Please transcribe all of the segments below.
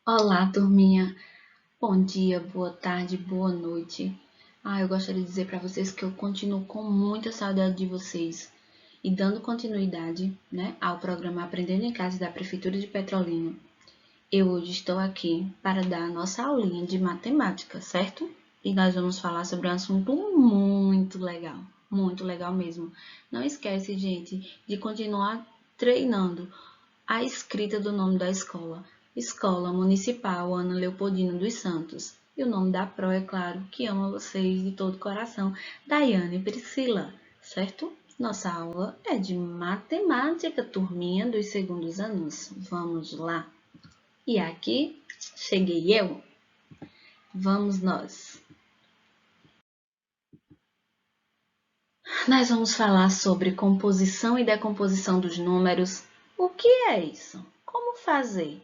Olá, turminha. Bom dia, boa tarde, boa noite. Eu gostaria de dizer para vocês que eu continuo com muita saudade de vocês e dando continuidade, ao programa Aprendendo em Casa da Prefeitura de Petrolina. Eu hoje estou aqui para dar a nossa aulinha de matemática, certo? E nós vamos falar sobre um assunto muito legal mesmo. Não esquece, gente, de continuar treinando a escrita do nome da escola. Escola Municipal Ana Leopoldina dos Santos. E o nome da Pro, é claro, que ama vocês de todo o coração, Daiane Priscila, certo? Nossa aula é de matemática, turminha dos segundos anos. Vamos lá! E aqui cheguei eu. Vamos nós. Nós vamos falar sobre composição e decomposição dos números. O que é isso? Como fazer?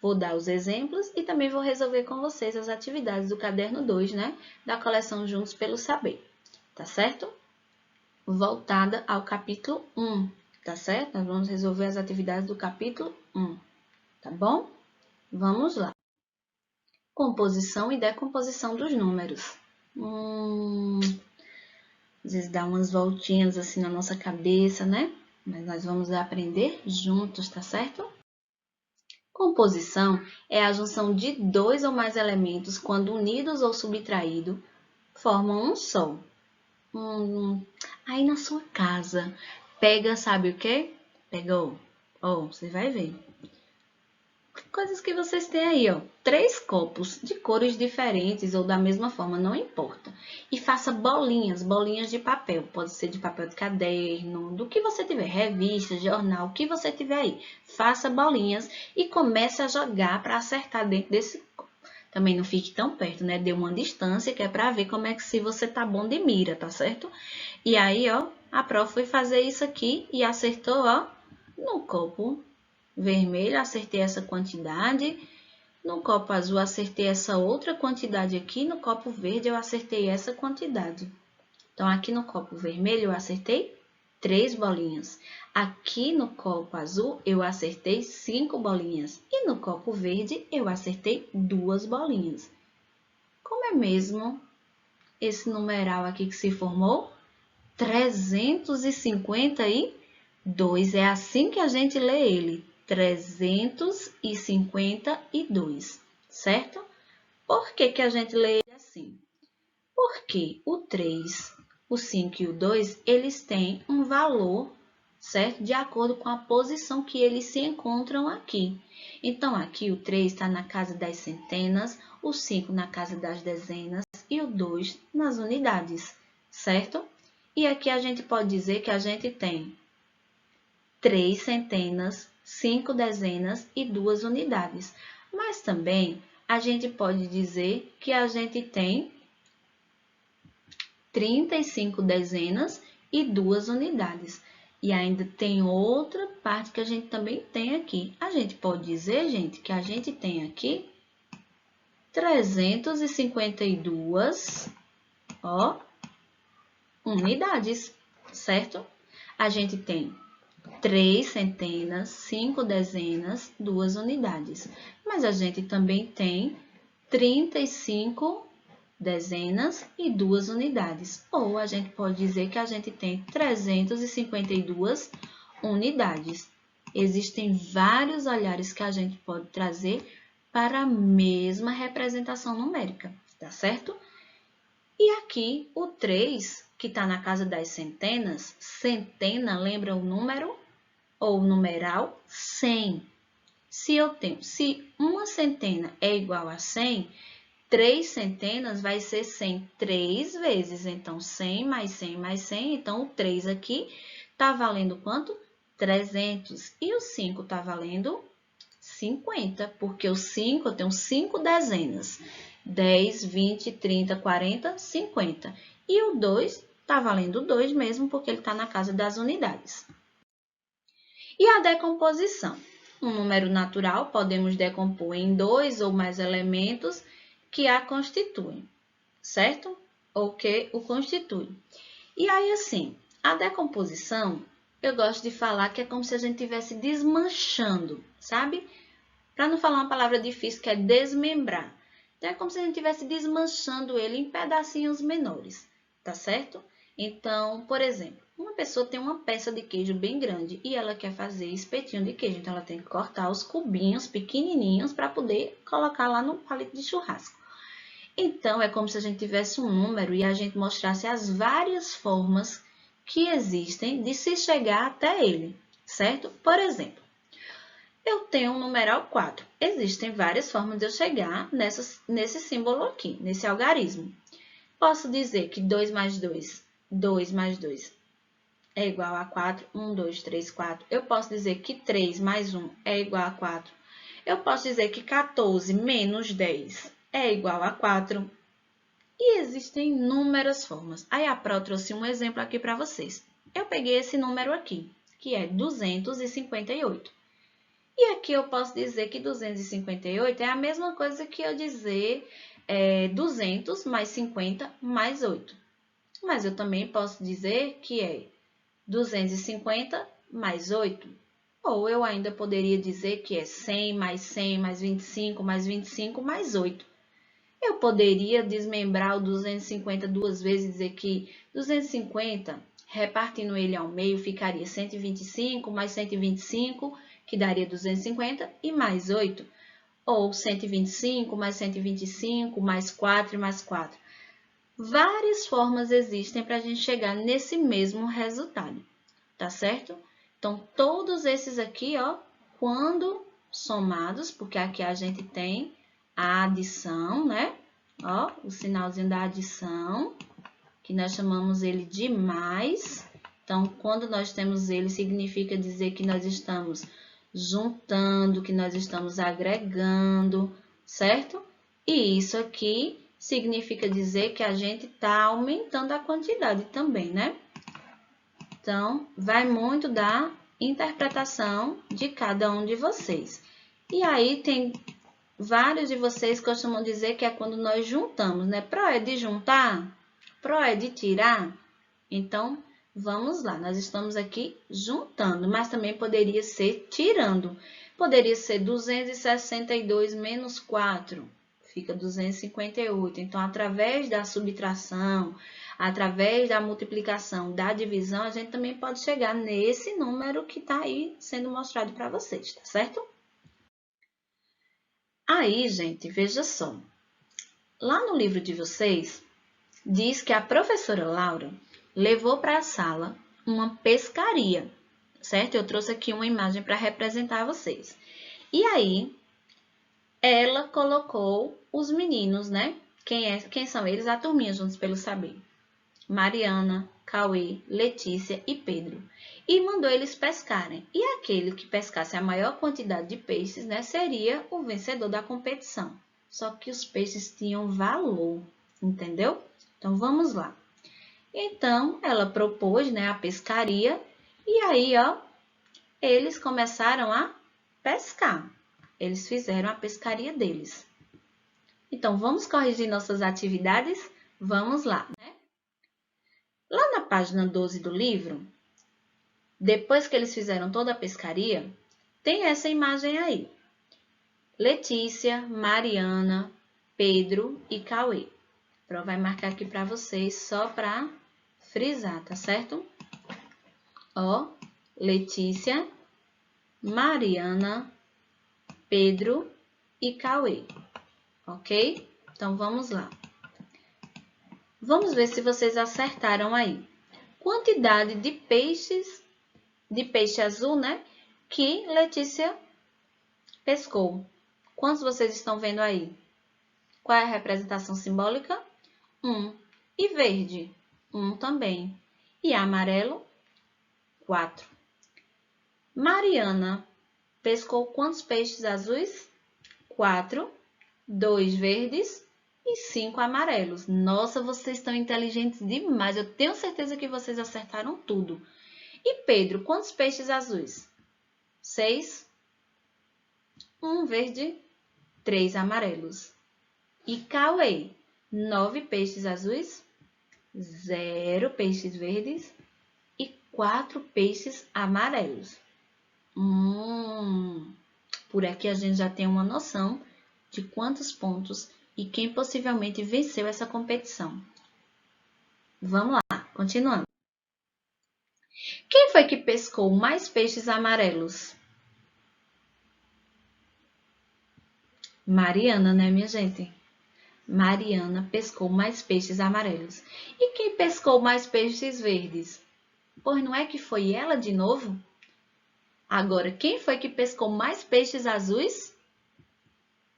Vou dar os exemplos e também vou resolver com vocês as atividades do caderno 2, da coleção Juntos pelo Saber, tá certo? Voltada ao capítulo 1, tá certo? Nós vamos resolver as atividades do capítulo 1, tá bom? Vamos lá. Composição e decomposição dos números. Às vezes dá umas voltinhas assim na nossa cabeça, né? Mas nós vamos aprender juntos, tá certo? Composição é a junção de dois ou mais elementos quando unidos ou subtraídos formam um só. Aí na sua casa, pega, sabe o quê? Pegou. Você vai ver. Coisas que vocês têm aí, ó. 3 copos de cores diferentes ou da mesma forma, não importa. E faça bolinhas, bolinhas de papel. Pode ser de papel de caderno, do que você tiver, revista, jornal, o que você tiver aí. Faça bolinhas e comece a jogar para acertar dentro desse copo. Também não fique tão perto, né? Dê uma distância que é para ver como é que se você tá bom de mira, tá certo? E aí, ó, a prof foi fazer isso aqui e acertou, ó, no copo vermelho, acertei essa quantidade. No copo azul, acertei essa outra quantidade aqui. No copo verde, eu acertei essa quantidade. Então, aqui no copo vermelho, eu acertei 3 bolinhas. Aqui no copo azul, eu acertei 5 bolinhas. E no copo verde, eu acertei 2 bolinhas. Como é mesmo esse numeral aqui que se formou? 352. É assim que a gente lê ele. 352, certo? Por que que a gente lê ele assim? Porque o 3, o 5 e o 2, eles têm um valor, certo? De acordo com a posição que eles se encontram aqui. Então, aqui o 3 está na casa das centenas, o 5 na casa das dezenas e o 2 nas unidades, certo? E aqui a gente pode dizer que a gente tem 3 centenas, 5 dezenas e 2 unidades. Mas também a gente pode dizer que a gente tem 35 dezenas e 2 unidades. E ainda tem outra parte que a gente também tem aqui. A gente pode dizer, gente, que a gente tem aqui 352, unidades, certo? A gente tem 3 centenas, 5 dezenas, 2 unidades. Mas a gente também tem 35 dezenas e 2 unidades. Ou a gente pode dizer que a gente tem 352 unidades. Existem vários olhares que a gente pode trazer para a mesma representação numérica, tá certo? E aqui o 3, que está na casa das centenas, centena lembra o número ou numeral 100. Se uma centena é igual a 100, 3 centenas vai ser 100 3 vezes. Então, 100 mais 100 mais 100. Então, o 3 aqui está valendo quanto? 300. E o 5 está valendo 50, porque o 5, eu tenho 5 dezenas. 10, 20, 30, 40, 50. E o 2 está valendo 2 mesmo, porque ele está na casa das unidades. E a decomposição? Um número natural podemos decompor em 2 ou mais elementos que a constituem, certo? Ou que o constituem. E aí, assim, a decomposição, eu gosto de falar que é como se a gente estivesse desmanchando, sabe? Para não falar uma palavra difícil, que é desmembrar. Então, é como se a gente estivesse desmanchando ele em pedacinhos menores, tá certo? Então, por exemplo, uma pessoa tem uma peça de queijo bem grande e ela quer fazer espetinho de queijo. Então, ela tem que cortar os cubinhos pequenininhos para poder colocar lá no palito de churrasco. Então, é como se a gente tivesse um número e a gente mostrasse as várias formas que existem de se chegar até ele, certo? Por exemplo, eu tenho um numeral 4. Existem várias formas de eu chegar nesse símbolo aqui, nesse algarismo. Posso dizer que 2 mais 2 é igual a 4. 1, 2, 3, 4. Eu posso dizer que 3 mais 1 é igual a 4. Eu posso dizer que 14 menos 10 é igual a 4. E existem inúmeras formas. Aí a Pro trouxe um exemplo aqui para vocês. Eu peguei esse número aqui, que é 258. E aqui eu posso dizer que 258 é a mesma coisa que eu dizer 200 mais 50 mais 8. Mas eu também posso dizer que é 250 mais 8. Ou eu ainda poderia dizer que é 100 mais 25 mais 25 mais 8. Eu poderia desmembrar o 250 duas vezes e dizer que 250, repartindo ele ao meio, ficaria 125 mais 125, que daria 250, e mais 8. Ou 125 mais 125, mais 4 e mais 4. Várias formas existem para a gente chegar nesse mesmo resultado, tá certo? Então, todos esses aqui, ó, quando somados, porque aqui a gente tem a adição, né? Ó, o sinalzinho da adição, que nós chamamos ele de mais. Então, quando nós temos ele, significa dizer que nós estamos juntando, que nós estamos agregando, certo? E isso aqui significa dizer que a gente está aumentando a quantidade também, né? Então, vai muito da interpretação de cada um de vocês. E aí, tem vários de vocês costumam dizer que é quando nós juntamos, né? Pro é de juntar? Pro é de tirar? Então, vamos lá. Nós estamos aqui juntando, mas também poderia ser tirando. Poderia ser 262 menos 4, fica 258. Então, através da subtração, através da multiplicação, da divisão, a gente também pode chegar nesse número que está aí sendo mostrado para vocês, tá certo? Aí, gente, veja só. Lá no livro de vocês, diz que a professora Laura levou para a sala uma pescaria, certo? Eu trouxe aqui uma imagem para representar vocês. E aí, ela colocou os meninos, né? Quem são eles? A turminha Juntos pelo Saber. Mariana, Cauê, Letícia e Pedro. E mandou eles pescarem. E aquele que pescasse a maior quantidade de peixes, né, seria o vencedor da competição. Só que os peixes tinham valor, entendeu? Então, vamos lá. Então, ela propôs, né, a pescaria. E aí, ó, eles começaram a pescar. Eles fizeram a pescaria deles. Então, vamos corrigir nossas atividades? Vamos lá, né? Lá na página 12 do livro, depois que eles fizeram toda a pescaria, tem essa imagem aí. Letícia, Mariana, Pedro e Cauê. Pro vai marcar aqui para vocês só para frisar, tá certo? Ó, Letícia, Mariana, Pedro e Cauê. Ok? Então, vamos lá. Vamos ver se vocês acertaram aí. Quantidade de peixe azul, né? Que Letícia pescou. Quantos vocês estão vendo aí? Qual é a representação simbólica? 1. E verde? 1 também. E amarelo? 4. Mariana pescou quantos peixes azuis? 4. 2 verdes e 5 amarelos. Nossa, vocês estão inteligentes demais. Eu tenho certeza que vocês acertaram tudo. E Pedro, quantos peixes azuis? 6. 1 verde, 3 amarelos. E Cauê, 9 peixes azuis, 0 peixes verdes e 4 peixes amarelos. Por aqui a gente já tem uma noção de quantos pontos e quem possivelmente venceu essa competição. Vamos lá, continuando. Quem foi que pescou mais peixes amarelos? Mariana, né, minha gente? Mariana pescou mais peixes amarelos. E quem pescou mais peixes verdes? Pois não é que foi ela de novo? Agora, quem foi que pescou mais peixes azuis?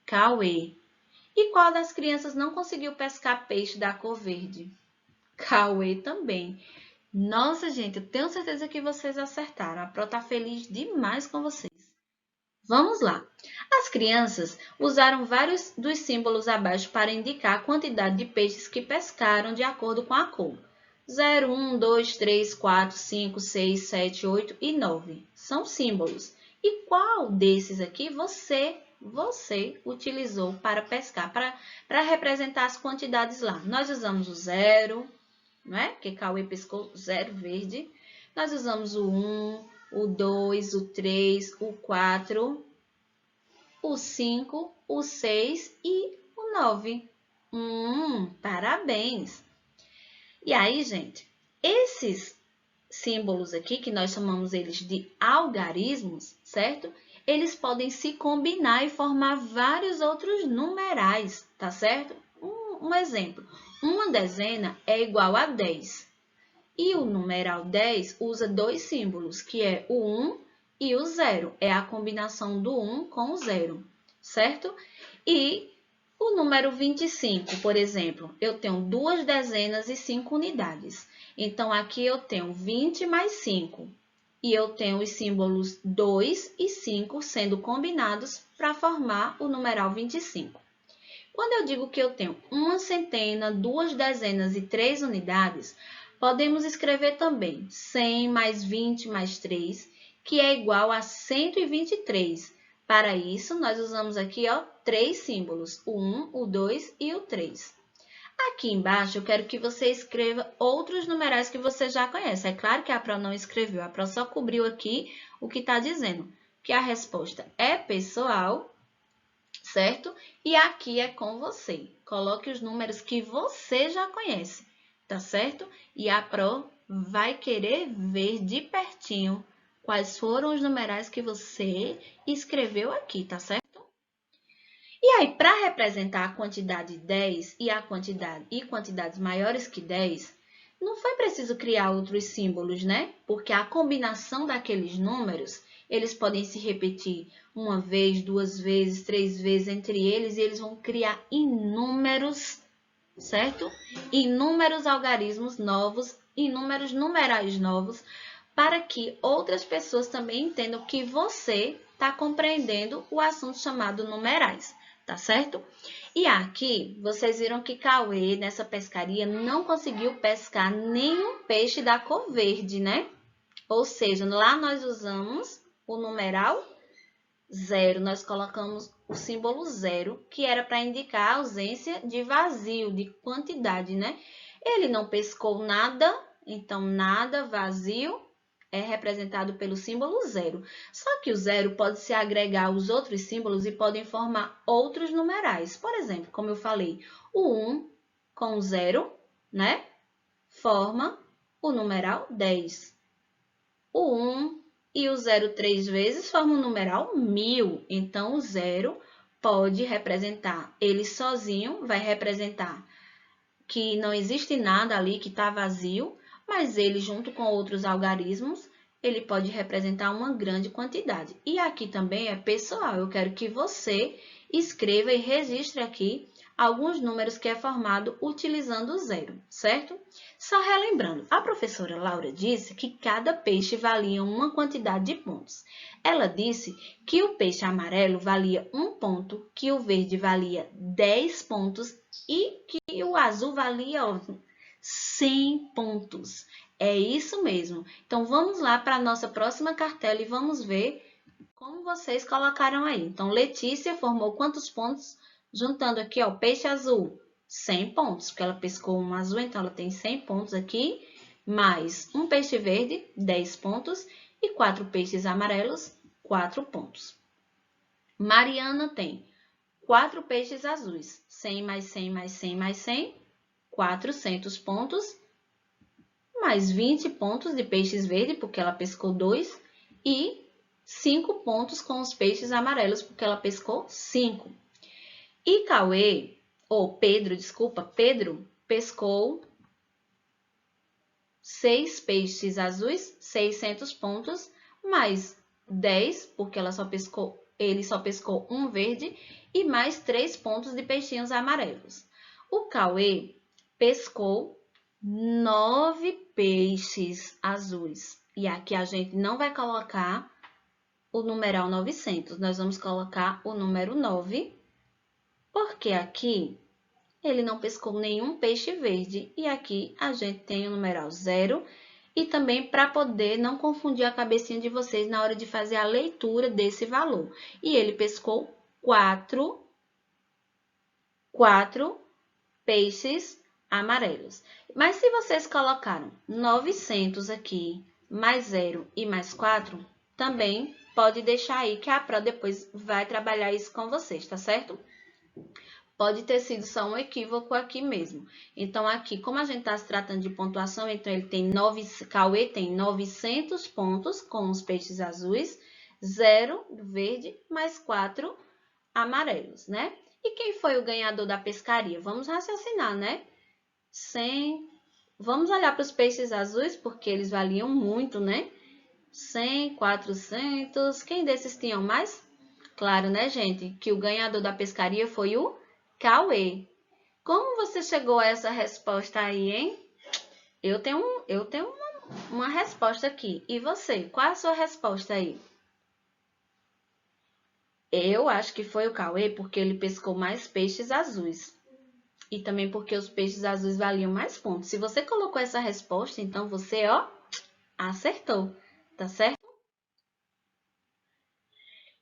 Cauê. E qual das crianças não conseguiu pescar peixe da cor verde? Cauê também. Nossa, gente, eu tenho certeza que vocês acertaram. A Pro tá feliz demais com vocês. Vamos lá. As crianças usaram vários dos símbolos abaixo para indicar a quantidade de peixes que pescaram de acordo com a cor. 0, 1, 2, 3, 4, 5, 6, 7, 8 e 9. São símbolos. E qual desses aqui você utilizou para pescar, para representar as quantidades lá? Nós usamos o 0, não é? Porque Cauê pescou 0 verde. Nós usamos o 1, o 2, o 3, o 4, o 5, o 6 e o 9. Parabéns! E aí, gente, esses símbolos aqui, que nós chamamos eles de algarismos, certo? Eles podem se combinar e formar vários outros numerais, tá certo? Um exemplo, uma dezena é igual a 10. E o numeral 10 usa dois símbolos, que é o 1 e o 0. É a combinação do 1 com o 0, certo? E o número 25, por exemplo, eu tenho 2 dezenas e 5 unidades. Então, aqui eu tenho 20 mais 5. E eu tenho os símbolos 2 e 5 sendo combinados para formar o numeral 25. Quando eu digo que eu tenho uma centena, 2 dezenas e 3 unidades, podemos escrever também 100 mais 20 mais 3, que é igual a 123. Para isso, nós usamos aqui, ó, 3 símbolos, o 1, o 2 e o 3. Aqui embaixo, eu quero que você escreva outros numerais que você já conhece. É claro que a Pro não escreveu, a Pro só cobriu aqui o que está dizendo, que a resposta é pessoal, certo? E aqui é com você. Coloque os números que você já conhece, tá certo? E a Pro vai querer ver de pertinho quais foram os numerais que você escreveu aqui, tá certo? E aí, para representar a quantidade 10 e quantidades maiores que 10, não foi preciso criar outros símbolos, né? Porque a combinação daqueles números, eles podem se repetir uma vez, 2 vezes, 3 vezes entre eles, e eles vão criar inúmeros, certo? Inúmeros algarismos novos, inúmeros numerais novos, para que outras pessoas também entendam que você está compreendendo o assunto chamado numerais, tá certo? E aqui, vocês viram que Cauê, nessa pescaria, não conseguiu pescar nenhum peixe da cor verde, né? Ou seja, lá nós usamos o numeral 0, nós colocamos o símbolo 0, que era para indicar a ausência de vazio, de quantidade, né? Ele não pescou nada, então nada, vazio, é representado pelo símbolo 0. Só que o 0 pode se agregar aos outros símbolos e podem formar outros numerais. Por exemplo, como eu falei, o 1 com o 0, né? Forma o numeral 10. O 1 e o 0 3 vezes formam o numeral 1000. Então, o 0 pode representar, ele sozinho vai representar que não existe nada ali, que está vazio, mas ele, junto com outros algarismos, ele pode representar uma grande quantidade. E aqui também é pessoal, eu quero que você escreva e registre aqui alguns números que é formado utilizando o 0, certo? Só relembrando, a professora Laura disse que cada peixe valia uma quantidade de pontos. Ela disse que o peixe amarelo valia 1 ponto, que o verde valia 10 pontos e que o azul valia 100 pontos. É isso mesmo. Então, vamos lá para a nossa próxima cartela e vamos ver como vocês colocaram aí. Então, Letícia formou quantos pontos? Juntando aqui, ó, peixe azul, 100 pontos, porque ela pescou um azul, então ela tem 100 pontos aqui, mais um peixe verde, 10 pontos, e 4 peixes amarelos, 4 pontos. Mariana tem 4 peixes azuis. 100 mais 100 mais 100 mais 100, 400 pontos, mais 20 pontos de peixes verdes, porque ela pescou 2, e 5 pontos com os peixes amarelos, porque ela pescou 5. E Cauê, ou Pedro, desculpa, Pedro pescou 6 peixes azuis, 600 pontos, mais 10, porque ele só pescou um verde, e mais 3 pontos de peixinhos amarelos. O Cauê pescou 9 peixes azuis. E aqui a gente não vai colocar o numeral 900, nós vamos colocar o número 9, porque aqui ele não pescou nenhum peixe verde. E aqui a gente tem o numeral 0. E também para poder não confundir a cabecinha de vocês na hora de fazer a leitura desse valor. E ele pescou 4 peixes amarelos. Mas se vocês colocaram 900 aqui, mais 0 e mais 4, também pode deixar aí que a Pro depois vai trabalhar isso com vocês, tá certo? Pode ter sido só um equívoco aqui mesmo. Então, aqui, como a gente está se tratando de pontuação, então ele tem Cauê tem 900 pontos com os peixes azuis, 0 verde, mais 4 amarelos, né? E quem foi o ganhador da pescaria? Vamos raciocinar, né? 100. Vamos olhar para os peixes azuis, porque eles valiam muito, né? 100, 400. Quem desses tinham mais? Claro, né, gente? Que o ganhador da pescaria foi o Cauê. Como você chegou a essa resposta aí, hein? Eu tenho uma resposta aqui. E você? Qual é a sua resposta aí? Eu acho que foi o Cauê porque ele pescou mais peixes azuis. E também porque os peixes azuis valiam mais pontos. Se você colocou essa resposta, então você, ó, acertou. Tá certo?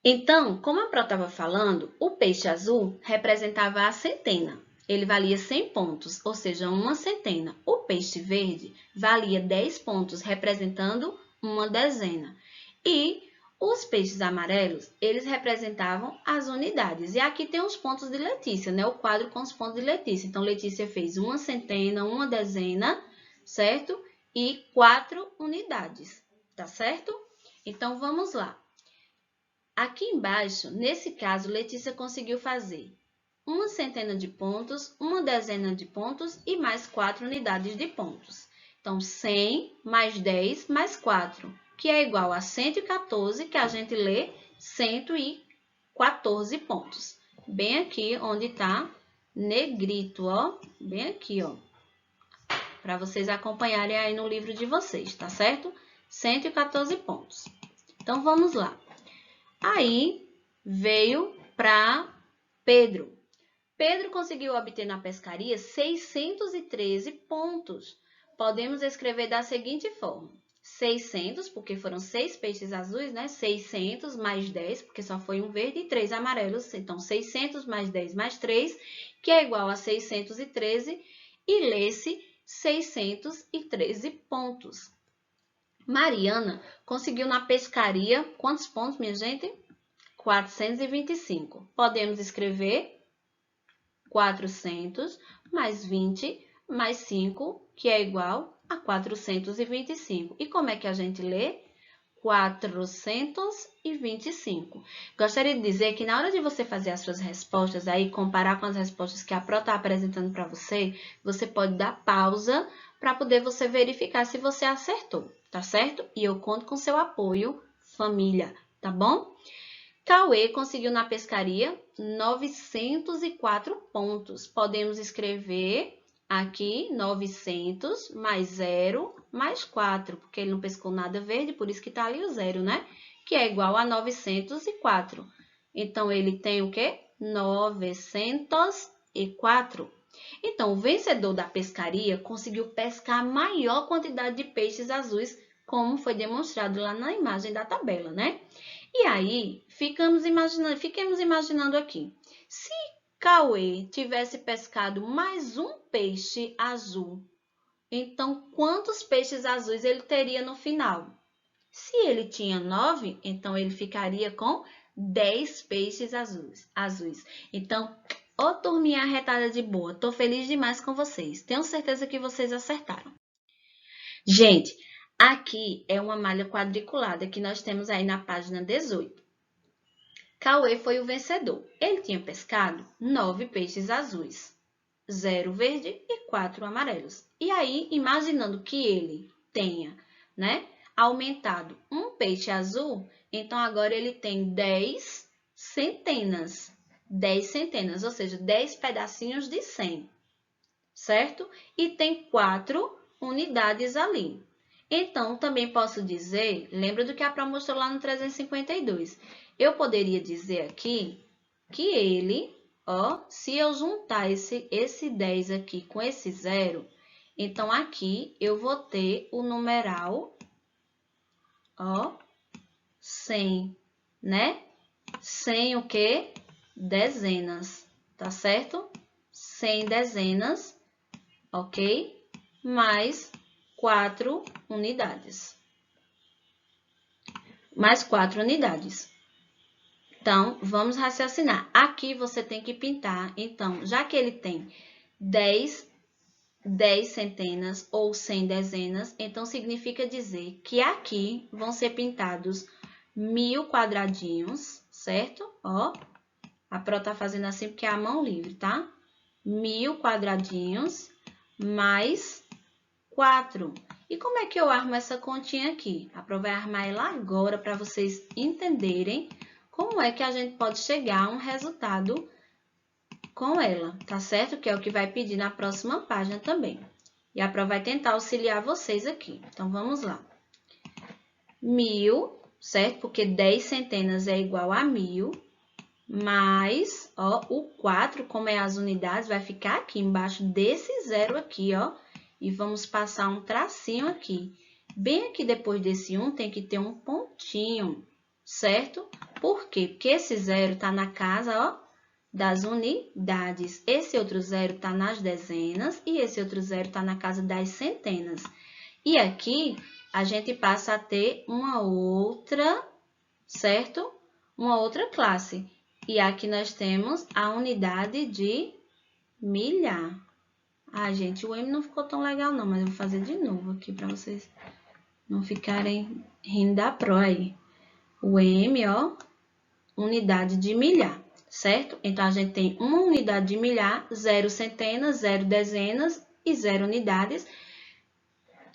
Então, como a Pro estava falando, o peixe azul representava a centena. Ele valia 100 pontos, ou seja, uma centena. O peixe verde valia 10 pontos, representando uma dezena. E os peixes amarelos, eles representavam as unidades. E aqui tem os pontos de Letícia, né? O quadro com os pontos de Letícia. Então, Letícia fez uma centena, uma dezena, certo? E 4 unidades, tá certo? Então, vamos lá. Aqui embaixo, nesse caso, Letícia conseguiu fazer uma centena de pontos, uma dezena de pontos e mais 4 unidades de pontos. Então, 100 mais 10 mais 4, que é igual a 114, que a gente lê 114 pontos. Bem aqui onde está negrito, ó, bem aqui, ó, para vocês acompanharem aí no livro de vocês, tá certo? 114 pontos. Então, vamos lá. Aí, veio para Pedro. Pedro conseguiu obter na pescaria 613 pontos. Podemos escrever da seguinte forma. 600, porque foram 6 peixes azuis, né? 600 mais 10, porque só foi um verde e 3 amarelos. Então, 600 mais 10 mais 3, que é igual a 613, e lê-se 613 pontos. Mariana conseguiu na pescaria, quantos pontos, minha gente? 425. Podemos escrever 400 mais 20 mais 5, que é igual a 425. E como é que a gente lê? 425. Gostaria de dizer que na hora de você fazer as suas respostas, aí comparar com as respostas que a Pro está apresentando para você, você pode dar pausa para poder você verificar se você acertou, tá certo? E eu conto com seu apoio, família, tá bom? Cauê conseguiu na pescaria 904 pontos. Podemos escrever aqui 900 mais 0 mais 4, porque ele não pescou nada verde, por isso que está ali o 0, né? Que é igual a 904. Então, ele tem o quê? 904. Então, o vencedor da pescaria conseguiu pescar a maior quantidade de peixes azuis, como foi demonstrado lá na imagem da tabela, né? E aí, fiquemos imaginando aqui. Se Cauê tivesse pescado mais um peixe azul, então quantos peixes azuis ele teria no final? Se ele tinha 9, então ele ficaria com 10 peixes azuis. Então, ô turminha arretada de boa, tô feliz demais com vocês. Tenho certeza que vocês acertaram. Gente, aqui é uma malha quadriculada que nós temos aí na página 18. Cauê foi o vencedor. Ele tinha pescado 9 peixes azuis, 0 verde e 4 amarelos. E aí, imaginando que ele tenha, né, aumentado um peixe azul, então agora ele tem 10 centenas. 10 centenas, ou seja, 10 pedacinhos de 100, certo? E tem 4 unidades ali. Então, também posso dizer, lembra do que a Pro mostrou lá no 352. Eu poderia dizer aqui que ele, ó, se eu juntar esse 10 aqui com esse 0, então aqui eu vou ter o numeral, ó, 100, né? 100 o quê? Dezenas, tá certo? 100 dezenas, ok? Mais 4 unidades. Mais 4 unidades. Então, vamos raciocinar. Aqui você tem que pintar. Então, já que ele tem 10 centenas ou 100 dezenas, então significa dizer que aqui vão ser pintados 1000 quadradinhos, certo? Ó, a Pro tá fazendo assim porque é a mão livre, tá? 1000 quadradinhos mais 4. E como é que eu armo essa continha aqui? A Pro vai armar ela agora para vocês entenderem como é que a gente pode chegar a um resultado com ela, tá certo? Que é o que vai pedir na próxima página também. E a Pro vai tentar auxiliar vocês aqui. Então, vamos lá. 1000, certo? Porque 10 centenas é igual a 1000, mais, ó, o 4, como é as unidades, vai ficar aqui embaixo desse zero aqui, ó. E vamos passar um tracinho aqui. Bem aqui depois desse 1 tem que ter um pontinho, certo? Por quê? Porque esse zero está na casa, ó, das unidades. Esse outro zero está nas dezenas e esse outro zero está na casa das centenas. E aqui a gente passa a ter uma outra, certo? Uma outra classe. E aqui nós temos a unidade de milhar. Ah, gente, o M não ficou tão legal não, mas eu vou fazer de novo aqui para vocês não ficarem rindo da Pro aí. O M, ó, unidade de milhar, certo? Então, a gente tem uma unidade de milhar, 0 centenas, 0 dezenas e 0 unidades,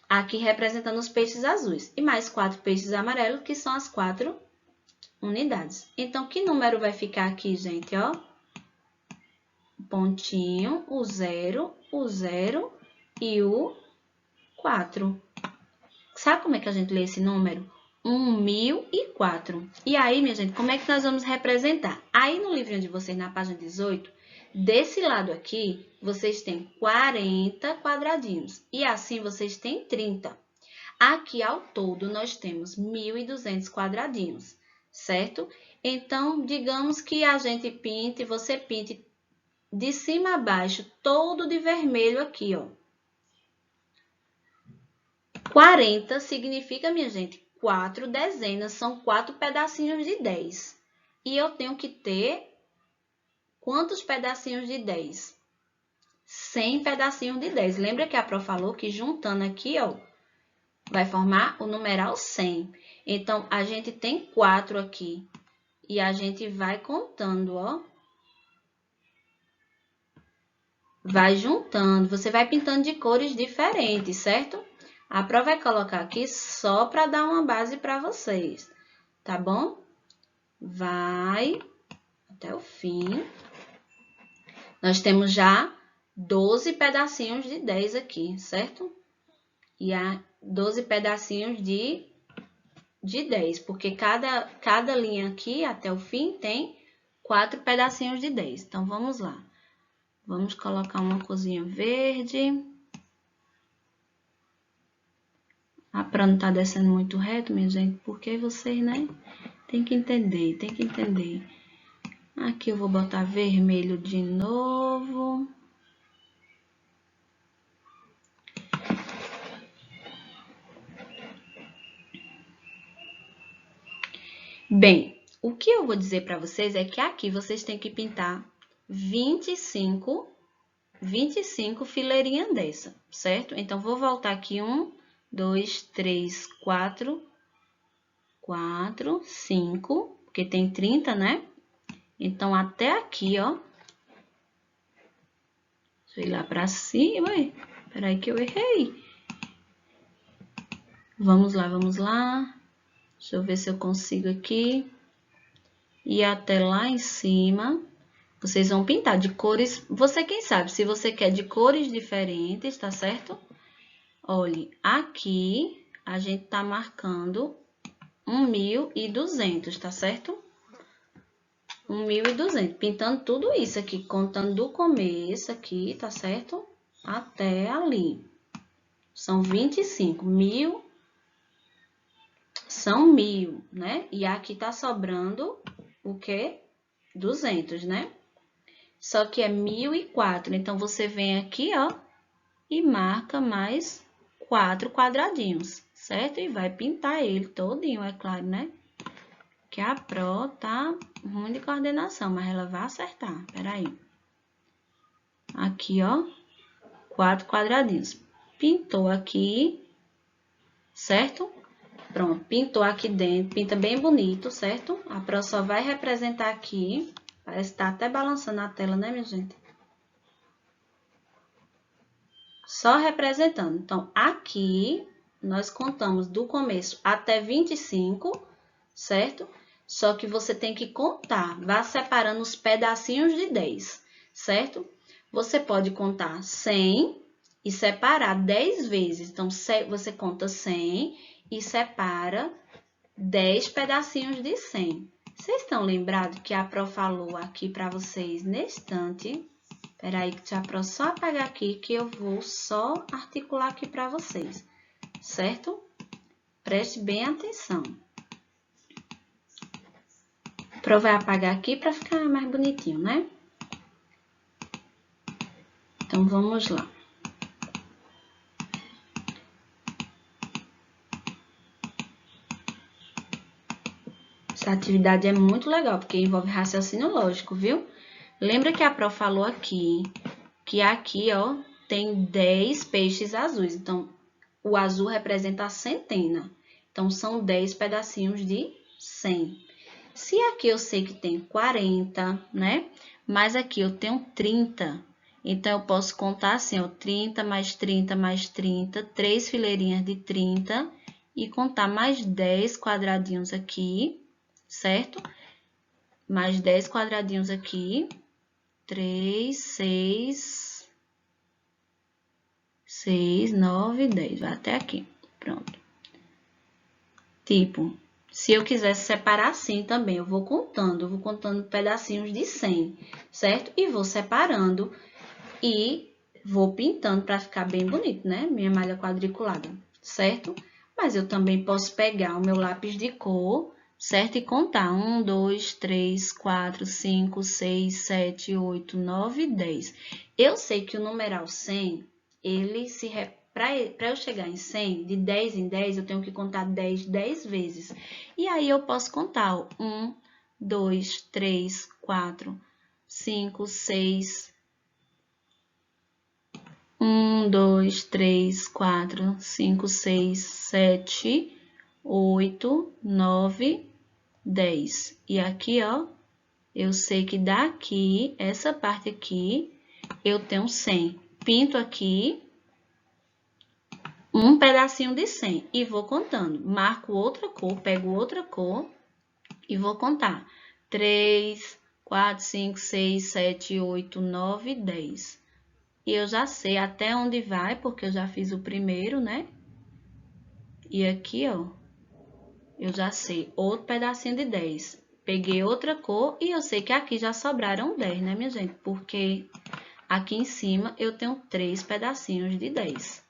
aqui representando os peixes azuis. E mais 4 peixes amarelos, que são as 4 unidades. Então, que número vai ficar aqui, gente, ó? Pontinho, o 0 e o 4. Sabe como é que a gente lê esse número? 1004. E aí, minha gente, como é que nós vamos representar? Aí no livrinho de vocês, na página 18, desse lado aqui, vocês têm 40 quadradinhos. E assim vocês têm 30. Aqui, ao todo, nós temos 1.200 quadradinhos, certo? Então, digamos que a gente pinte, você pinte de cima a baixo, todo de vermelho aqui, ó. 40 significa, minha gente, 4 dezenas, são 4 pedacinhos de 10. E eu tenho que ter quantos pedacinhos de 10? 100 pedacinhos de 10. Lembra que a Pro falou que juntando aqui, ó, vai formar o numeral 100. Então, a gente tem 4 aqui. E a gente vai contando, ó. Vai juntando. Você vai pintando de cores diferentes, certo? A Pro vai colocar aqui só para dar uma base para vocês, tá bom? Vai até o fim. Nós temos já 12 pedacinhos de 10 aqui, certo? E há 12 pedacinhos de 10, porque cada linha aqui até o fim tem 4 pedacinhos de 10. Então, vamos lá. Vamos colocar uma corzinha verde. A Pro não tá descendo muito reto, minha gente, porque vocês, né, tem que entender, tem que entender. Aqui eu vou botar vermelho de novo. Bem, o que eu vou dizer para vocês é que aqui vocês têm que pintar 25 fileirinhas dessa, certo? Então, vou voltar aqui 1, 2, 3, 4, 5, porque tem 30, né? Então, até aqui, ó. Deixa eu ir lá pra cima. Peraí que eu errei. Vamos lá, vamos lá. Deixa eu ver se eu consigo aqui. E até lá em cima, vocês vão pintar de cores... Você quem sabe, se você quer de cores diferentes, tá certo? Olhe, aqui a gente tá marcando 1.200, tá certo? 1.200, pintando tudo isso aqui, contando do começo aqui, tá certo? Até ali. São 25, 1.000, são 1.000, né? E aqui tá sobrando o quê? 200, né? Só que é 1.004, então você vem aqui, ó, e marca mais 4 quadradinhos, certo? E vai pintar ele todinho, é claro, né? Que a Pro tá ruim de coordenação, mas ela vai acertar. Peraí. Aqui, ó, 4 quadradinhos. Pintou aqui, certo? Pronto, pintou aqui dentro, pinta bem bonito, certo? A Pro só vai representar aqui. Parece que tá até balançando a tela, né, minha gente? Só representando. Então, aqui, nós contamos do começo até 25, certo? Só que você tem que contar, vá separando os pedacinhos de 10, certo? Você pode contar 100 e separar 10 vezes. Então, você conta 100 e separa 10 pedacinhos de 100. Vocês estão lembrados que a Pro falou aqui para vocês nesse instante? Espera aí que já Pro só apagar aqui que eu vou só articular aqui para vocês, certo? Preste bem atenção. Pro vai apagar aqui para ficar mais bonitinho, né? Então, vamos lá. Essa atividade é muito legal, porque envolve raciocínio lógico, viu? Lembra que a Pro falou aqui, que aqui, ó, tem 10 peixes azuis. Então, o azul representa a centena. Então, são 10 pedacinhos de 100. Se aqui eu sei que tem 40, né? Mas aqui eu tenho 30. Então, eu posso contar assim, ó, 30 mais 30 mais 30, 3 fileirinhas de 30 e contar mais 10 quadradinhos aqui, certo? Mais 10 quadradinhos aqui. 3, 6, 9, 10. Vai até aqui. Pronto. Tipo, se eu quisesse separar assim também, eu vou contando pedacinhos de 100, certo? E vou separando e vou pintando para ficar bem bonito, né? Minha malha quadriculada, certo? Mas eu também posso pegar o meu lápis de cor, certo? E contar 1, 2, 3, 4, 5, 6, 7, 8, 9, 10. Eu sei que o numeral 100, ele se para eu chegar em 100, de 10 em 10, eu tenho que contar 10 vezes. E aí, eu posso contar 1, 2, 3, 4, 5, 6... 1, 2, 3, 4, 5, 6, 7, 8, 9, 10. E aqui, ó, eu sei que daqui, essa parte aqui, eu tenho 100. Pinto aqui um pedacinho de 100 e vou contando. Marco outra cor, pego outra cor e vou contar. 3, 4, 5, 6, 7, 8, 9, 10. E eu já sei até onde vai, porque eu já fiz o primeiro, né? E aqui, ó, eu já sei outro pedacinho de 10. Peguei outra cor e eu sei que aqui já sobraram 10, né, minha gente? Porque aqui em cima eu tenho 3 pedacinhos de 10.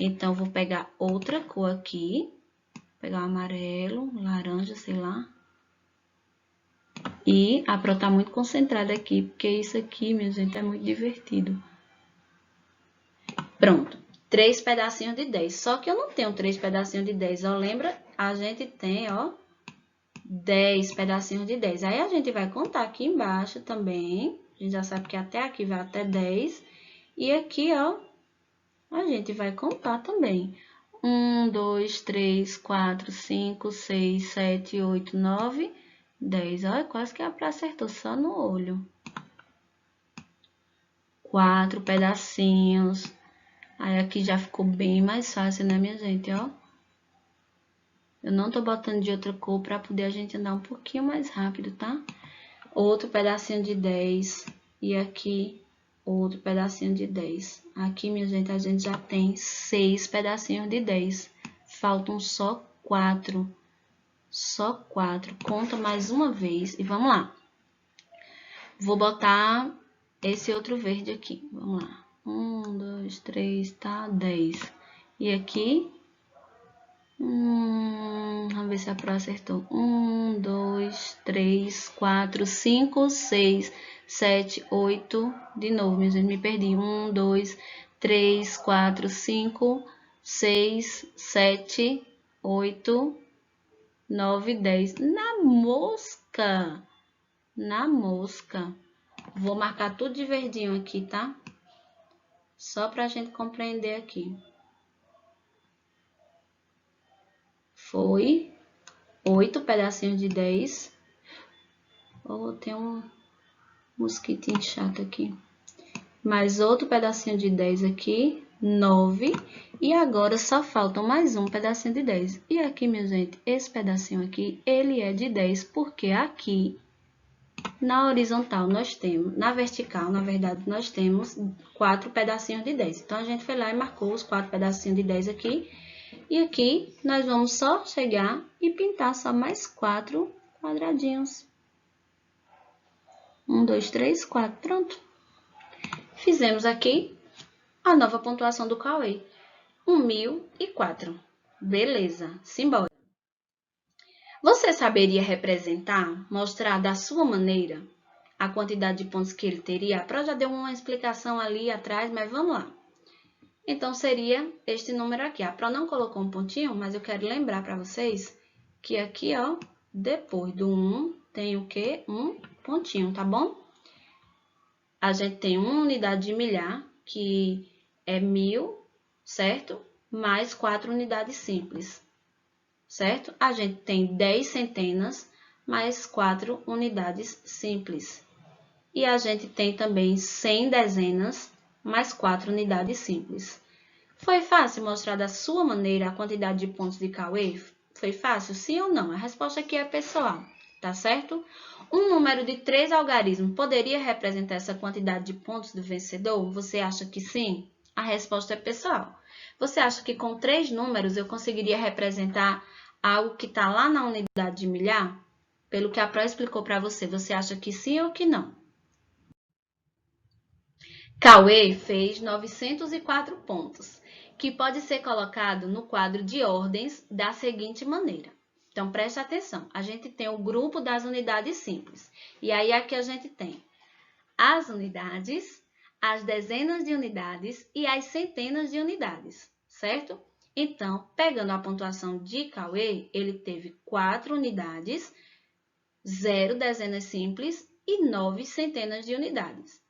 Então, vou pegar outra cor aqui. Pegar o amarelo, laranja, sei lá. E a Pro tá muito concentrada aqui, porque isso aqui, minha gente, é muito divertido. Pronto, 3 pedacinhos de 10. Só que eu não tenho 3 pedacinhos de 10, ó. Lembra? A gente tem, ó, 10 pedacinhos de 10. Aí a gente vai contar aqui embaixo também. A gente já sabe que até aqui vai até 10. E aqui, ó, a gente vai contar também. 1, 2, 3, 4, 5, 6, 7, 8, 9, 10. Olha, quase que a Pra acertou só no olho. 4 pedacinhos. Aí aqui já ficou bem mais fácil, né, minha gente, ó? Eu não tô botando de outra cor pra poder a gente andar um pouquinho mais rápido, tá? Outro pedacinho de 10. E aqui, outro pedacinho de 10. Aqui, minha gente, a gente já tem 6 pedacinhos de 10. Faltam só 4. Só 4. Conta mais uma vez e vamos lá. Vou botar esse outro verde aqui. Vamos lá. 1, 2, 3, tá? 10. E aqui... vamos ver se a Pro acertou. 1, 2, 3, 4, 5, 6, 7, 8. De novo, minha gente, me perdi. 1, 2, 3, 4, 5, 6, 7, 8, 9, 10. Na mosca! Na mosca. Vou marcar tudo de verdinho aqui, tá? Só pra gente compreender aqui. Foi 8 pedacinhos de 10. Oh, tem um mosquitinho chato aqui. Mais outro pedacinho de 10 aqui. 9. E agora só faltam mais um pedacinho de 10. E aqui, minha gente, esse pedacinho aqui, ele é de 10, porque aqui, na horizontal, nós temos, na vertical, na verdade, nós temos 4 pedacinhos de 10. Então, a gente foi lá e marcou os 4 pedacinhos de 10 aqui. E aqui, nós vamos só chegar e pintar só mais 4 quadradinhos. 1, 2, 3, 4. Pronto. Fizemos aqui a nova pontuação do Cauê. 1004. Beleza, simbora. Você saberia representar, mostrar da sua maneira a quantidade de pontos que ele teria? A Pro já deu uma explicação ali atrás, mas vamos lá. Então, seria este número aqui. A Pro não colocou um pontinho, mas eu quero lembrar para vocês que aqui, ó, depois do 1, tem o quê? Um pontinho, tá bom? A gente tem uma unidade de milhar, que é 1000, certo? Mais 4 unidades simples, certo? A gente tem 10 centenas, mais 4 unidades simples. E a gente tem também 100 dezenas, mais 4 unidades simples. Foi fácil mostrar da sua maneira a quantidade de pontos de Cauê? Foi fácil, sim ou não? A resposta aqui é pessoal, tá certo? Um número de 3 algarismos poderia representar essa quantidade de pontos do vencedor? Você acha que sim? A resposta é pessoal. Você acha que com 3 números eu conseguiria representar algo que está lá na unidade de milhar? Pelo que a Pro explicou para você, você acha que sim ou que não? Cauê fez 904 pontos, que pode ser colocado no quadro de ordens da seguinte maneira. Então, preste atenção. A gente tem o grupo das unidades simples. E aí, aqui a gente tem as unidades, as dezenas de unidades e as centenas de unidades, certo? Então, pegando a pontuação de Cauê, ele teve 4 unidades, 0 dezenas simples e 9 centenas de unidades.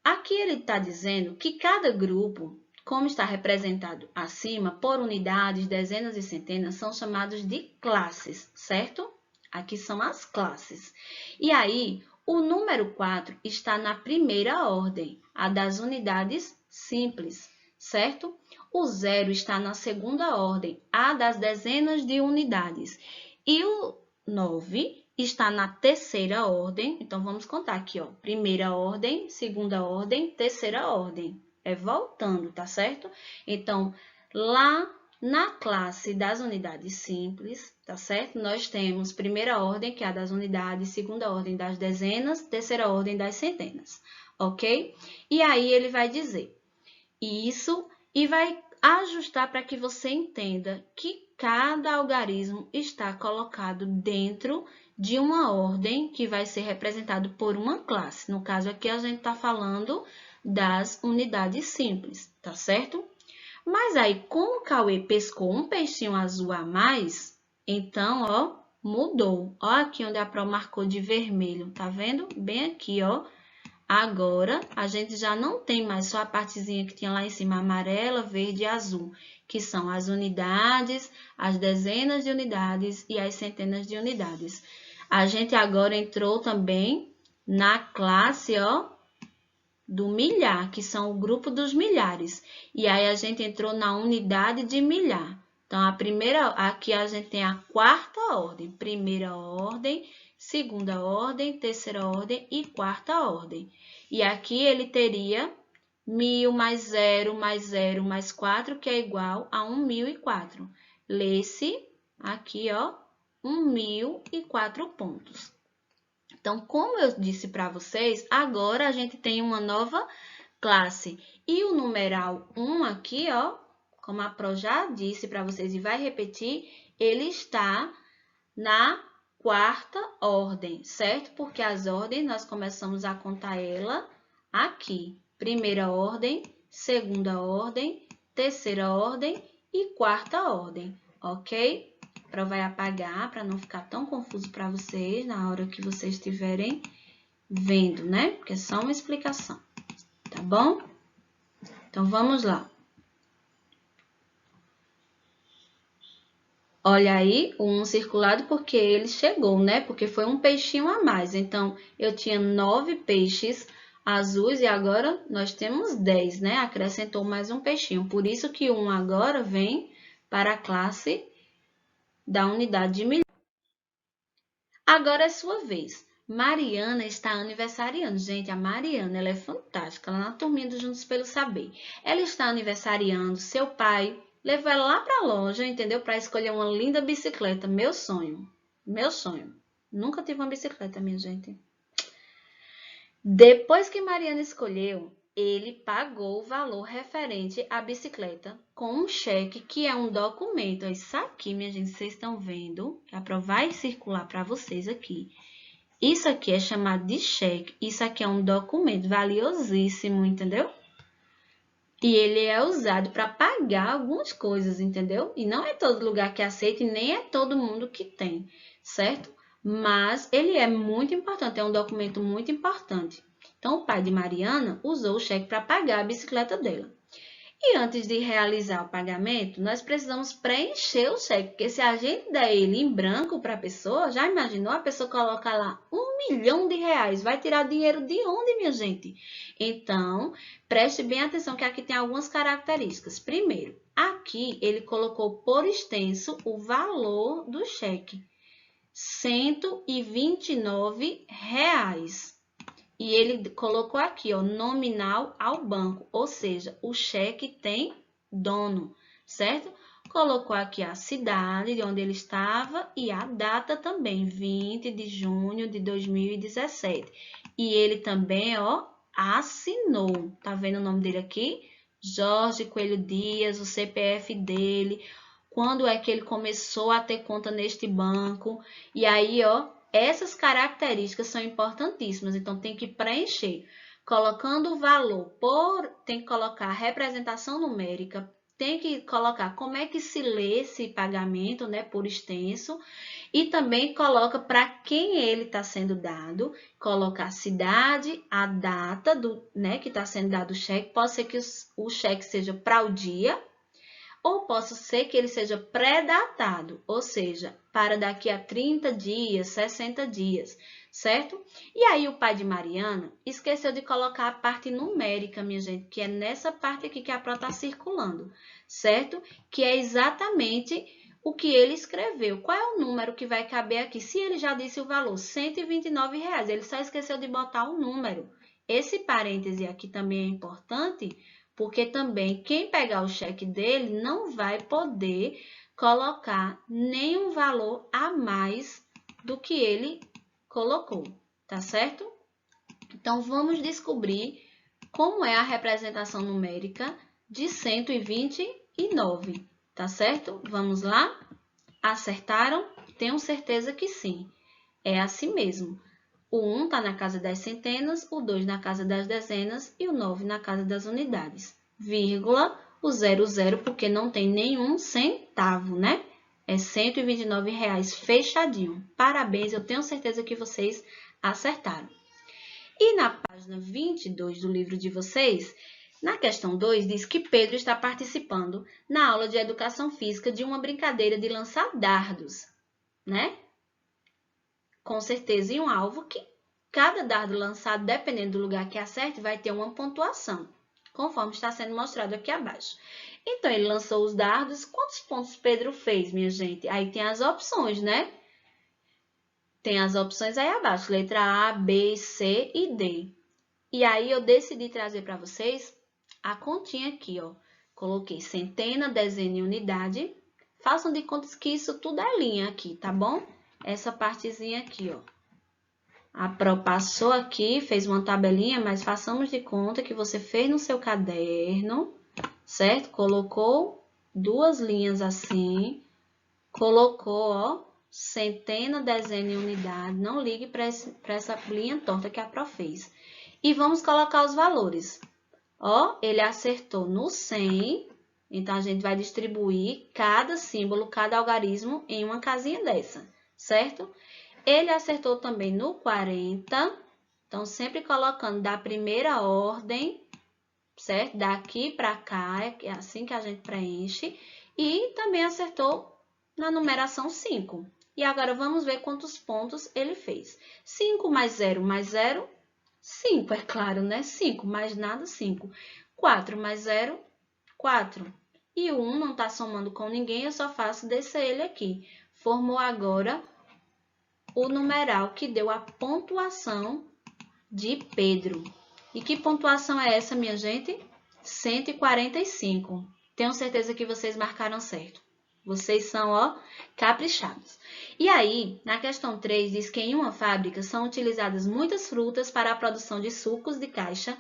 Aqui ele está dizendo que cada grupo, como está representado acima, por unidades, dezenas e centenas, são chamados de classes, certo? Aqui são as classes. E aí, o número 4 está na primeira ordem, a das unidades simples, certo? O 0 está na segunda ordem, a das dezenas de unidades. E o 9 está na terceira ordem, então vamos contar aqui, ó, primeira ordem, segunda ordem, terceira ordem, é voltando, tá certo? Então, lá na classe das unidades simples, tá certo? Nós temos primeira ordem, que é a das unidades, segunda ordem das dezenas, terceira ordem das centenas, ok? E aí ele vai dizer isso e vai ajustar para que você entenda que cada algarismo está colocado dentro de uma ordem que vai ser representado por uma classe. No caso aqui, a gente está falando das unidades simples, tá certo? Mas aí, como o Cauê pescou um peixinho azul a mais, então, ó, mudou. Ó, aqui onde a Pro marcou de vermelho, tá vendo? Bem aqui, ó. Agora, a gente já não tem mais só a partezinha que tinha lá em cima, amarela, verde e azul, que são as unidades, as dezenas de unidades e as centenas de unidades. A gente agora entrou também na classe, ó, do milhar, que são o grupo dos milhares. E aí, a gente entrou na unidade de milhar. Então, aqui a gente tem a quarta ordem. Primeira ordem, segunda ordem, terceira ordem e quarta ordem. E aqui ele teria 1000 mais 0 mais 0 mais 4, que é igual a 1004. Lê-se aqui, ó, 1004 pontos. Então, como eu disse para vocês, agora a gente tem uma nova classe. E o numeral 1 aqui, ó, como a Pro já disse para vocês e vai repetir, ele está na quarta ordem, certo? Porque as ordens, nós começamos a contar ela aqui. Primeira ordem, segunda ordem, terceira ordem e quarta ordem, ok? A Pro vai apagar para não ficar tão confuso para vocês na hora que vocês estiverem vendo, né? Porque é só uma explicação, tá bom? Então, vamos lá. Olha aí, o 1 circulado porque ele chegou, né? Porque foi um peixinho a mais. Então, eu tinha 9 peixes azuis e agora nós temos 10, né? Acrescentou mais um peixinho. Por isso que o 1 agora vem para a classe da unidade de milhar. Agora é sua vez. Mariana está aniversariando. Gente, a Mariana, ela é fantástica. Ela é na turminha do Juntos pelo Saber. Ela está aniversariando. Seu pai levou ela lá para a loja, entendeu? Para escolher uma linda bicicleta. Meu sonho. Meu sonho. Nunca tive uma bicicleta, minha gente. Depois que Mariana escolheu, ele pagou o valor referente à bicicleta com um cheque, que é um documento. Isso aqui, minha gente, vocês estão vendo, que a Pro vai circular para vocês aqui. Isso aqui é chamado de cheque. Isso aqui é um documento valiosíssimo, entendeu? E ele é usado para pagar algumas coisas, entendeu? E não é todo lugar que aceita e nem é todo mundo que tem, certo? Mas ele é muito importante, é um documento muito importante. Então, o pai de Mariana usou o cheque para pagar a bicicleta dela. E antes de realizar o pagamento, nós precisamos preencher o cheque, porque se a gente der ele em branco para a pessoa, já imaginou? A pessoa coloca lá R$1 milhão, vai tirar dinheiro de onde, minha gente? Então, preste bem atenção que aqui tem algumas características. Primeiro, aqui ele colocou por extenso o valor do cheque, R$129. E ele colocou aqui, ó, nominal ao banco, ou seja, o cheque tem dono, certo? Colocou aqui a cidade de onde ele estava e a data também, 20 de junho de 2017. E ele também, ó, assinou. Tá vendo o nome dele aqui? Jorge Coelho Dias, o CPF dele, quando é que ele começou a ter conta neste banco. E aí, ó, essas características são importantíssimas, então tem que preencher. Colocando o valor tem que colocar a representação numérica, tem que colocar como é que se lê esse pagamento, né, por extenso, e também coloca para quem ele está sendo dado, coloca a cidade, a data né, que está sendo dado o cheque, pode ser que o cheque seja para o dia, ou possa ser que ele seja pré-datado, ou seja, para daqui a 30 dias, 60 dias, certo? E aí o pai de Mariana esqueceu de colocar a parte numérica, minha gente, que é nessa parte aqui que a Pro está circulando, certo? Que é exatamente o que ele escreveu. Qual é o número que vai caber aqui? Se ele já disse o valor, R$129, ele só esqueceu de botar o número. Esse parêntese aqui também é importante, porque também quem pegar o cheque dele não vai poder colocar nenhum valor a mais do que ele colocou, tá certo? Então, vamos descobrir como é a representação numérica de 129, tá certo? Vamos lá? Acertaram? Tenho certeza que sim. É assim mesmo. O 1 está na casa das centenas, o 2 na casa das dezenas e o 9 na casa das unidades. Vírgula, o 00 porque não tem nenhum centavo, né? É R$ 129,00 fechadinho. Parabéns, eu tenho certeza que vocês acertaram. E na página 22 do livro de vocês, na questão 2, diz que Pedro está participando na aula de educação física de uma brincadeira de lançar dardos, né? Com certeza, em um alvo que cada dardo lançado, dependendo do lugar que acerte, vai ter uma pontuação, conforme está sendo mostrado aqui abaixo. Então, ele lançou os dardos. Quantos pontos Pedro fez, minha gente? Aí tem as opções, né? Tem as opções aí abaixo, letra A, B, C e D. E aí, eu decidi trazer para vocês a continha aqui, ó. Coloquei centena, dezena e unidade. Façam de contas que isso tudo é linha aqui, tá bom? Essa partezinha aqui, ó. A Pro passou aqui, fez uma tabelinha, mas façamos de conta que você fez no seu caderno, certo? Colocou duas linhas assim, colocou, ó, centena, dezena e unidade. Não ligue para essa linha torta que a Pro fez. E vamos colocar os valores. Ó, ele acertou no 100, então a gente vai distribuir cada símbolo, cada algarismo em uma casinha dessa, certo? Ele acertou também no 40, então sempre colocando da primeira ordem, certo? Daqui para cá, é assim que a gente preenche. E também acertou na numeração 5. E agora vamos ver quantos pontos ele fez. 5 mais 0 mais 0, 5, é claro, né? 5 mais nada, 5. 4 mais 0, 4. E o 1 não está somando com ninguém, eu só faço descer ele aqui. Formou agora o numeral que deu a pontuação de Pedro. E que pontuação é essa, minha gente? 145. Tenho certeza que vocês marcaram certo. Vocês são, ó, caprichados. E aí, na questão 3, diz que em uma fábrica são utilizadas muitas frutas para a produção de sucos de caixa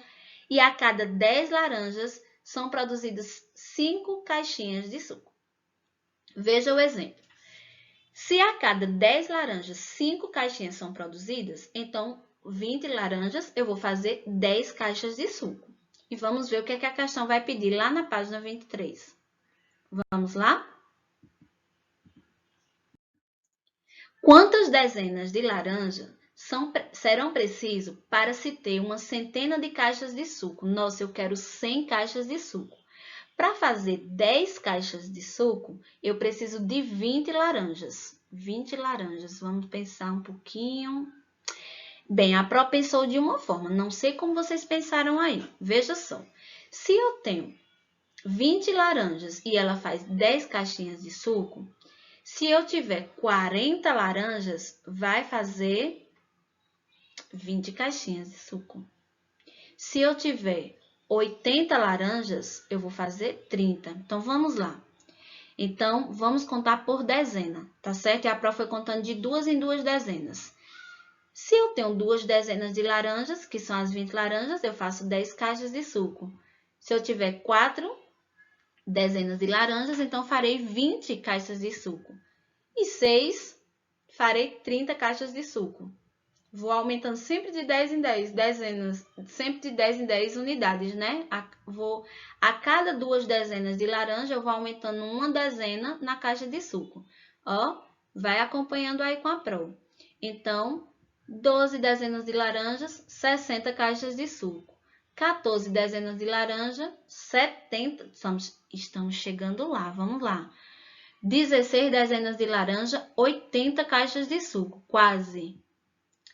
e a cada 10 laranjas são produzidas 5 caixinhas de suco. Veja o exemplo. Se a cada 10 laranjas, 5 caixinhas são produzidas, então 20 laranjas eu vou fazer 10 caixas de suco. E vamos ver o que, é que a questão vai pedir lá na página 23. Vamos lá? Quantas dezenas de laranja serão preciso para se ter uma centena de caixas de suco? Nossa, eu quero 100 caixas de suco. Para fazer 10 caixas de suco, eu preciso de 20 laranjas. 20 laranjas. Vamos pensar um pouquinho. Bem, a Pro pensou de uma forma. Não sei como vocês pensaram aí. Veja só. Se eu tenho 20 laranjas e ela faz 10 caixinhas de suco, se eu tiver 40 laranjas, vai fazer 20 caixinhas de suco. Se eu tiver 80 laranjas, eu vou fazer 30. Então, vamos lá. Então, vamos contar por dezena, tá certo? E a Pro foi contando de 2 em 2 dezenas. Se eu tenho 2 dezenas de laranjas, que são as 20 laranjas, eu faço 10 caixas de suco. Se eu tiver 4 dezenas de laranjas, então farei 20 caixas de suco. E 6, farei 30 caixas de suco. Vou aumentando sempre de 10 em 10, dezenas, sempre de 10 em 10 unidades, né? A cada 2 dezenas de laranja, eu vou aumentando uma dezena na caixa de suco. Ó, vai acompanhando aí com a Pro. Então, 12 dezenas de laranjas, 60 caixas de suco. 14 dezenas de laranja, 70... Estamos chegando lá, vamos lá. 16 dezenas de laranja, 80 caixas de suco, quase.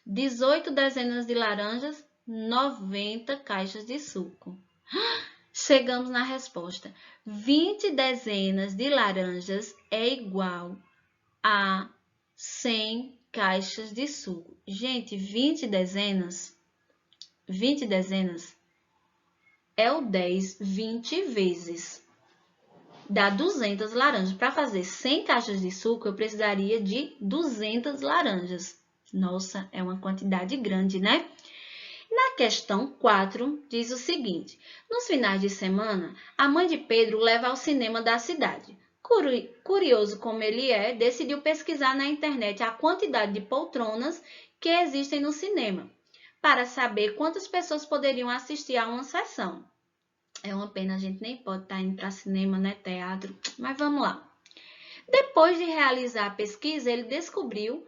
18 dezenas de laranjas, 90 caixas de suco. Chegamos na resposta. 20 dezenas de laranjas é igual a 100 caixas de suco. Gente, 20 dezenas é o 10, 20 vezes. Dá 200 laranjas. Para fazer 100 caixas de suco, eu precisaria de 200 laranjas. Nossa, é uma quantidade grande, né? Na questão 4, diz o seguinte. Nos finais de semana, a mãe de Pedro leva ao cinema da cidade. Curioso como ele é, decidiu pesquisar na internet a quantidade de poltronas que existem no cinema, para saber quantas pessoas poderiam assistir a uma sessão. É uma pena, a gente nem pode estar indo para cinema, né, teatro, mas vamos lá. Depois de realizar a pesquisa, ele descobriu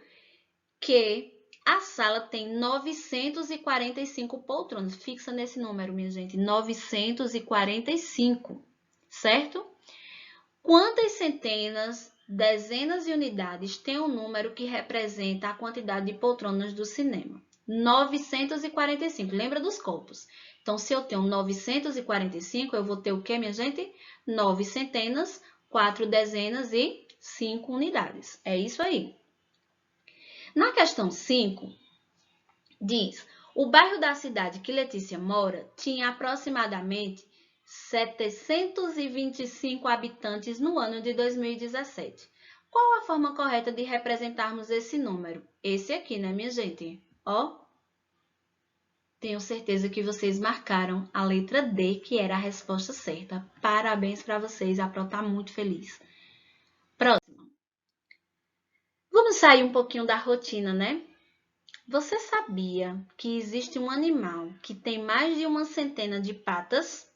que a sala tem 945 poltronas. Fixa nesse número, minha gente, 945, certo? Quantas centenas, dezenas e unidades tem um número que representa a quantidade de poltronas do cinema? 945. Lembra dos copos? Então, se eu tenho 945, eu vou ter o quê, minha gente? 9 centenas, 4 dezenas e 5 unidades. É isso aí. Na questão 5, diz: o bairro da cidade que Letícia mora tinha aproximadamente 725 habitantes no ano de 2017. Qual a forma correta de representarmos esse número? Esse aqui, né, minha gente? Ó, tenho certeza que vocês marcaram a letra D, que era a resposta certa. Parabéns para vocês, a Pro tá muito feliz. Próximo. Vamos sair um pouquinho da rotina, né? Você sabia que existe um animal que tem mais de uma centena de patas?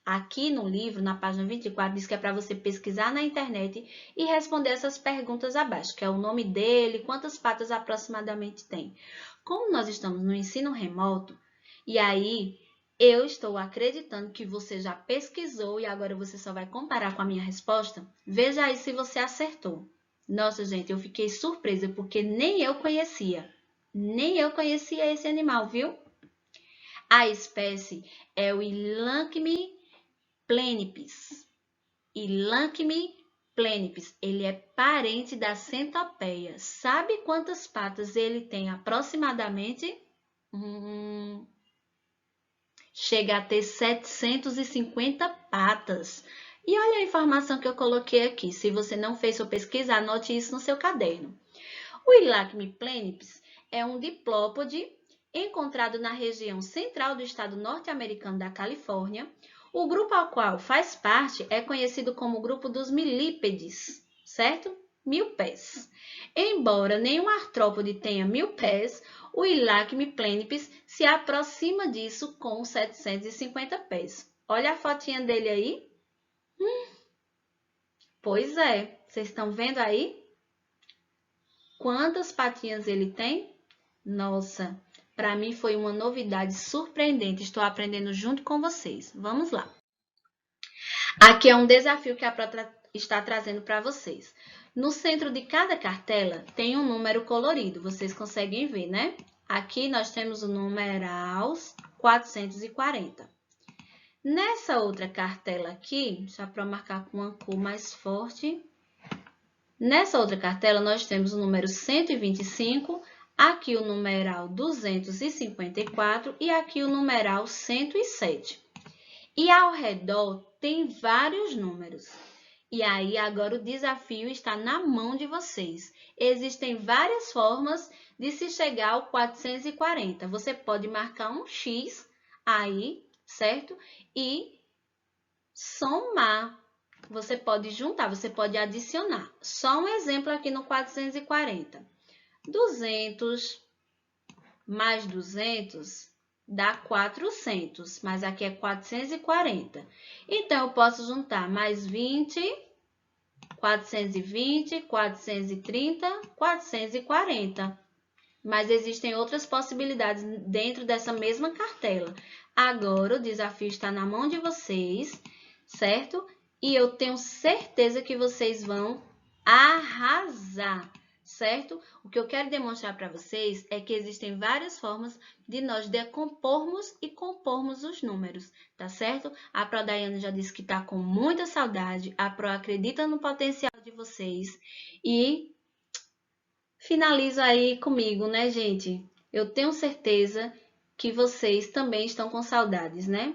Aqui no livro, na página 24, diz que é para você pesquisar na internet e responder essas perguntas abaixo, que é o nome dele, quantas patas aproximadamente tem. Como nós estamos no ensino remoto, e aí eu estou acreditando que você já pesquisou e agora você só vai comparar com a minha resposta, veja aí se você acertou. Nossa, gente, eu fiquei surpresa porque nem eu conhecia esse animal, viu? A espécie é o Elanchme plenipes. Elanchme plenipes. Ele é parente da centopeia. Sabe quantas patas ele tem aproximadamente? Chega a ter 750 patas. E olha a informação que eu coloquei aqui. Se você não fez sua pesquisa, anote isso no seu caderno. O Elanchme plenipes é um diplópode encontrado na região central do estado norte-americano da Califórnia. O grupo ao qual faz parte é conhecido como grupo dos milípedes, certo? 1000 pés. Embora nenhum artrópode tenha 1000 pés, o Elanchme plenipes se aproxima disso com 750 pés. Olha a fotinha dele aí. Pois é, vocês estão vendo aí? Quantas patinhas ele tem? Nossa, para mim foi uma novidade surpreendente. Estou aprendendo junto com vocês. Vamos lá. Aqui é um desafio que a Pro está trazendo para vocês. No centro de cada cartela tem um número colorido. Vocês conseguem ver, né? Aqui nós temos o numeral 440. Nessa outra cartela aqui, já para marcar com uma cor mais forte. Nessa outra cartela, nós temos o número 125, aqui o numeral 254 e aqui o numeral 107. E ao redor tem vários números. E aí, agora o desafio está na mão de vocês. Existem várias formas de se chegar ao 440. Você pode marcar um X aí, certo? E somar. Você pode juntar, você pode adicionar. Só um exemplo aqui no 440. 200 mais 200 dá 400, mas aqui é 440. Então, eu posso juntar mais 20, 420, 430, 440. Mas existem outras possibilidades dentro dessa mesma cartela. Agora, o desafio está na mão de vocês, certo? E eu tenho certeza que vocês vão arrasar, certo? O que eu quero demonstrar para vocês é que existem várias formas de nós decompormos e compormos os números, tá certo? A Pro Daiane já disse que está com muita saudade, a Pro acredita no potencial de vocês e finalizo aí comigo, né, gente? Eu tenho certeza que vocês também estão com saudades, né?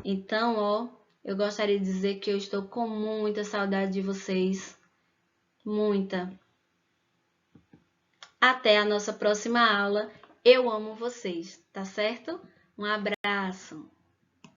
Então, ó, eu gostaria de dizer que eu estou com muita saudade de vocês. Muita. Até a nossa próxima aula. Eu amo vocês, tá certo? Um abraço.